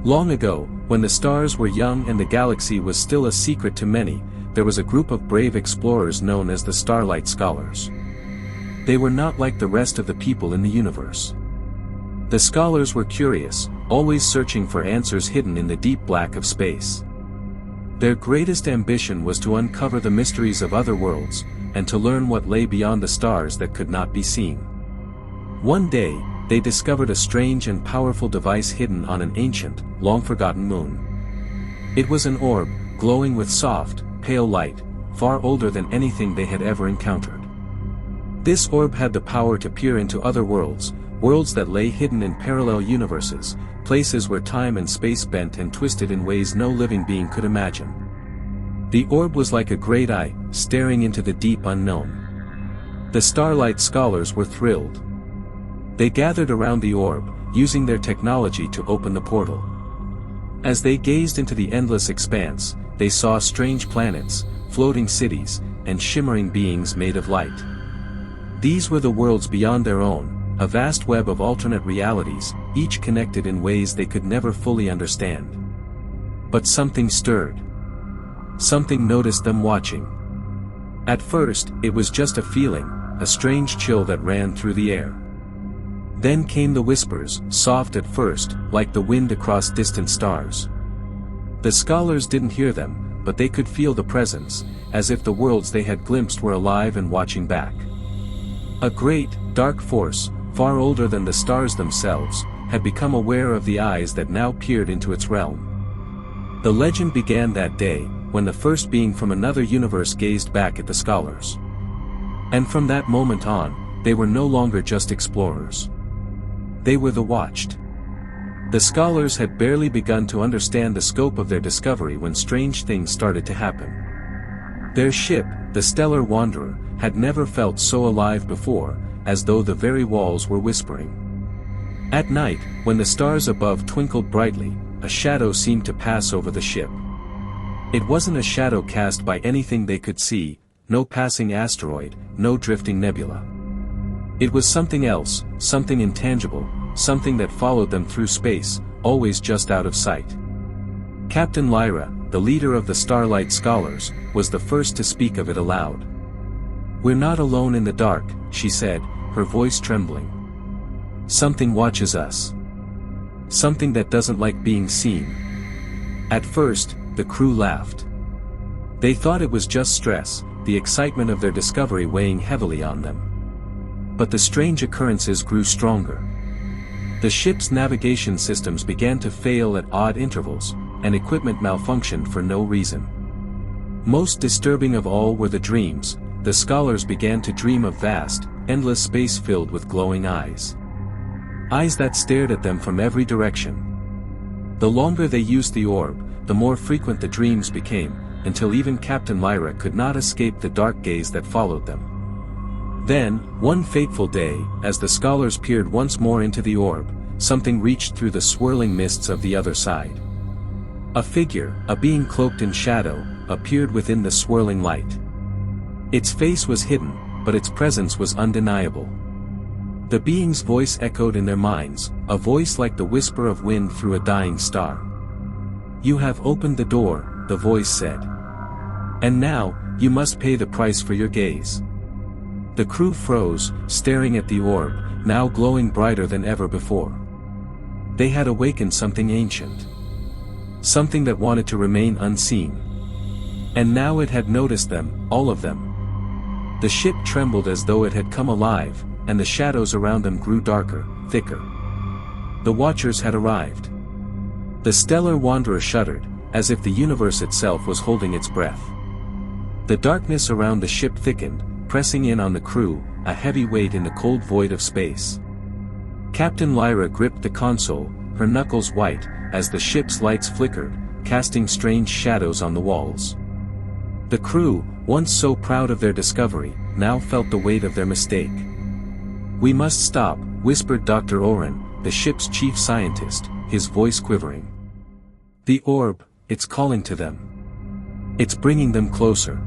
Long ago, when the stars were young and the galaxy was still a secret to many, there was a group of brave explorers known as the Starlight Scholars. They were not like the rest of the people in the universe. The scholars were curious, always searching for answers hidden in the deep black of space. Their greatest ambition was to uncover the mysteries of other worlds, and to learn what lay beyond the stars that could not be seen. One day, they discovered a strange and powerful device hidden on an ancient, long-forgotten moon. It was an orb, glowing with soft, pale light, far older than anything they had ever encountered. This orb had the power to peer into other worlds, worlds that lay hidden in parallel universes, places where time and space bent and twisted in ways no living being could imagine. The orb was like a great eye, staring into the deep unknown. The Starlight Scholars were thrilled. They gathered around the orb, using their technology to open the portal. As they gazed into the endless expanse, they saw strange planets, floating cities, and shimmering beings made of light. These were the worlds beyond their own, a vast web of alternate realities, each connected in ways they could never fully understand. But something stirred. Something noticed them watching. At first, it was just a feeling, a strange chill that ran through the air. Then came the whispers, soft at first, like the wind across distant stars. The scholars didn't hear them, but they could feel the presence, as if the worlds they had glimpsed were alive and watching back. A great, dark force, far older than the stars themselves, had become aware of the eyes that now peered into its realm. The legend began that day, when the first being from another universe gazed back at the scholars. And from that moment on, they were no longer just explorers. They were the watched. The scholars had barely begun to understand the scope of their discovery when strange things started to happen. Their ship, the Stellar Wanderer, had never felt so alive before, as though the very walls were whispering. At night, when the stars above twinkled brightly, a shadow seemed to pass over the ship. It wasn't a shadow cast by anything they could see, no passing asteroid, no drifting nebula. It was something else, something intangible, something that followed them through space, always just out of sight. Captain Lyra, the leader of the Starlight Scholars, was the first to speak of it aloud. "We're not alone in the dark," she said, her voice trembling. "Something watches us. Something that doesn't like being seen." At first, the crew laughed. They thought it was just stress, the excitement of their discovery weighing heavily on them. But the strange occurrences grew stronger. The ship's navigation systems began to fail at odd intervals, and equipment malfunctioned for no reason. Most disturbing of all were the dreams. The scholars began to dream of vast, endless space filled with glowing eyes. Eyes that stared at them from every direction. The longer they used the orb, the more frequent the dreams became, until even Captain Lyra could not escape the dark gaze that followed them. Then, one fateful day, as the scholars peered once more into the orb, something reached through the swirling mists of the other side. A figure, a being cloaked in shadow, appeared within the swirling light. Its face was hidden, but its presence was undeniable. The being's voice echoed in their minds, a voice like the whisper of wind through a dying star. "You have opened the door," the voice said. "And now, you must pay the price for your gaze." The crew froze, staring at the orb, now glowing brighter than ever before. They had awakened something ancient. Something that wanted to remain unseen. And now it had noticed them, all of them. The ship trembled as though it had come alive, and the shadows around them grew darker, thicker. The Watchers had arrived. The Stellar Wanderer shuddered, as if the universe itself was holding its breath. The darkness around the ship thickened, pressing in on the crew, a heavy weight in the cold void of space. Captain Lyra gripped the console, her knuckles white, as the ship's lights flickered, casting strange shadows on the walls. The crew, once so proud of their discovery, now felt the weight of their mistake. "We must stop," whispered Dr. Oren, the ship's chief scientist, his voice quivering. "The orb, it's calling to them. It's bringing them closer."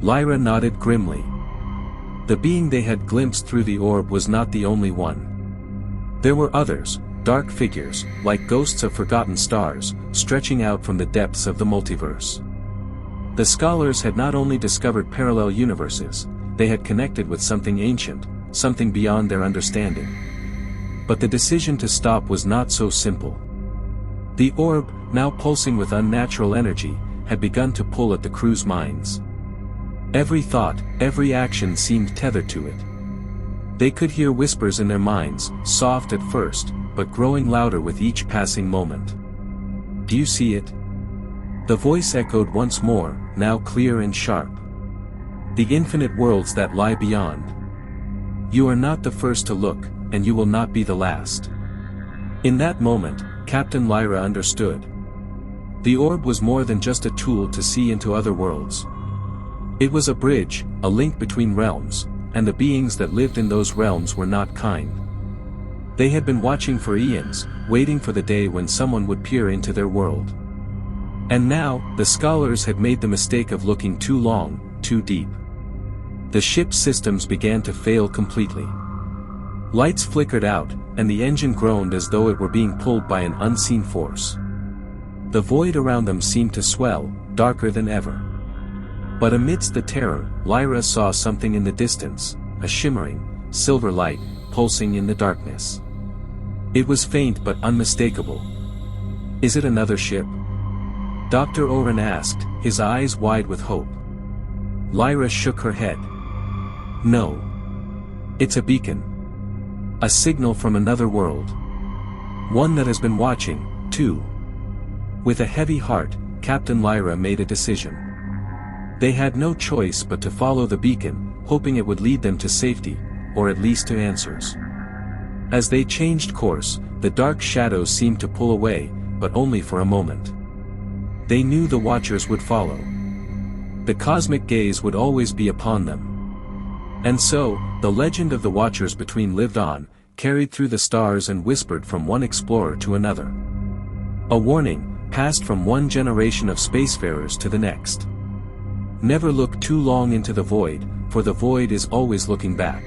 Lyra nodded grimly. The being they had glimpsed through the orb was not the only one. There were others, dark figures, like ghosts of forgotten stars, stretching out from the depths of the multiverse. The scholars had not only discovered parallel universes, they had connected with something ancient, something beyond their understanding. But the decision to stop was not so simple. The orb, now pulsing with unnatural energy, had begun to pull at the crew's minds. Every thought, every action seemed tethered to it. They could hear whispers in their minds, soft at first, but growing louder with each passing moment. "Do you see it?" The voice echoed once more, now clear and sharp. "The infinite worlds that lie beyond. You are not the first to look, and you will not be the last." In that moment, Captain Lyra understood. The orb was more than just a tool to see into other worlds. It was a bridge, a link between realms, and the beings that lived in those realms were not kind. They had been watching for eons, waiting for the day when someone would peer into their world. And now, the scholars had made the mistake of looking too long, too deep. The ship's systems began to fail completely. Lights flickered out, and the engine groaned as though it were being pulled by an unseen force. The void around them seemed to swell, darker than ever. But amidst the terror, Lyra saw something in the distance, a shimmering, silver light, pulsing in the darkness. It was faint but unmistakable. "Is it another ship?" Dr. Oren asked, his eyes wide with hope. Lyra shook her head. "No. It's a beacon. A signal from another world. One that has been watching, too." With a heavy heart, Captain Lyra made a decision. They had no choice but to follow the beacon, hoping it would lead them to safety, or at least to answers. As they changed course, the dark shadows seemed to pull away, but only for a moment. They knew the Watchers would follow. The cosmic gaze would always be upon them. And so, the legend of the Watchers between lived on, carried through the stars and whispered from one explorer to another. A warning, passed from one generation of spacefarers to the next. Never look too long into the void, for the void is always looking back.